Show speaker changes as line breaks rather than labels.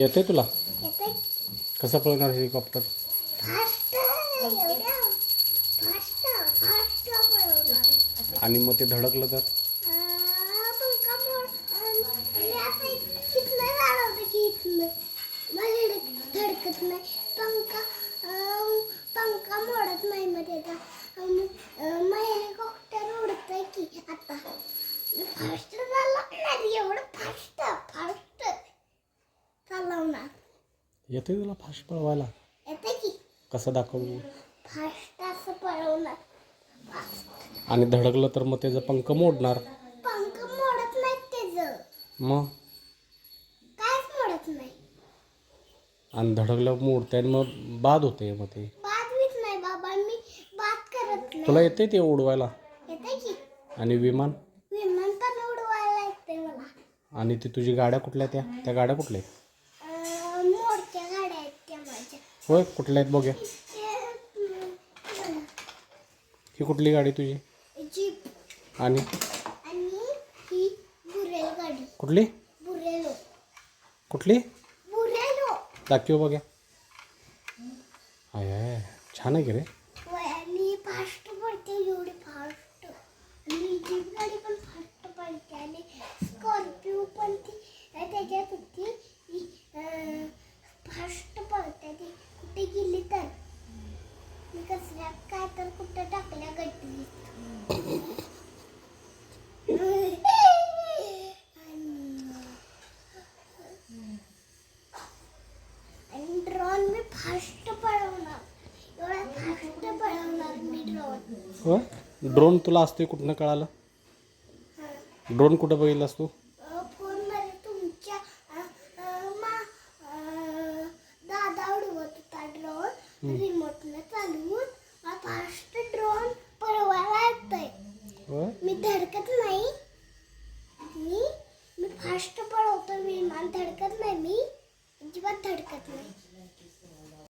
येते तुला
येते
कसं पळणार हेलिकॉप्टर?
फास्ट एवढ्या फास्ट फास्ट पळवणार.
आणि मग ते धडकलं तर?
पंखा मोड मी असं कितलं चालवतं की इथलं मला धडकत नाही. पंखा मोडत नाही मग त्याचा मग हेलिकॉप्टर उडतंय की आता फास्ट चालवणार. एवढं फास्ट फास्ट चालवणार.
येते तुला फास्ट पळवायला?
येते की
कसं दाखवू?
फास्ट असं पळवणार. फास्ट
आणि धडकलं तर मग त्याचं पंख मोडणार.
पंख मोडत नाहीत त्याचं,
मग
कायच मोडत नाही.
आणि धडकलं मोडते आणि मग बाद होते. मग ते
बाद होत नाही बाबा, मी बाद करत नाही.
तुला येते ते उडवायला?
येते की
आणि विमान?
विमान पण उडवायला येते मला.
आणि ती तुझी गाड्या कुठल्या त्या गाड्या कुठल्या आहेत?
मोडक्या गाड्या आहेत त्या माझ्या.
होय कुठल्या आहेत बघ्या? ही कुठली गाडी तुझी?
जीप
आणि
आणि ही बुरेल गाडी.
कुठली?
बुरेलो
कुठली?
बुरेलो.
दाखव बघ्या. आहे छान आहे की रे.
आणि फास्ट पडते एवढी फास्ट. आणि जीप गाडी पण फास्ट पडते आणि स्कॉर्पिओ पण ती त्याच्यात होती फास्ट पडते. ती कुठे गेली तर मी कसल्या काय तर कुठं टाकल्या गड्डी. आणि ड्रोन मी फास्ट पळवणार. एवढा फास्ट पळवणार मी ड्रोन.
होय ड्रोन तुला असते कुठनं कळालं? ड्रोन कुठं बघितलास तू?
फोनमध्ये तुमच्या दादा उडवत होता ड्रोन रिमोटनं चालवून. फास्ट ड्रोन पळवायला येतंय.
होय
मी धडकत नाही. मी फास्ट पळवतो. विमान धडकत नाही. मी अजिबात धडकत नाही.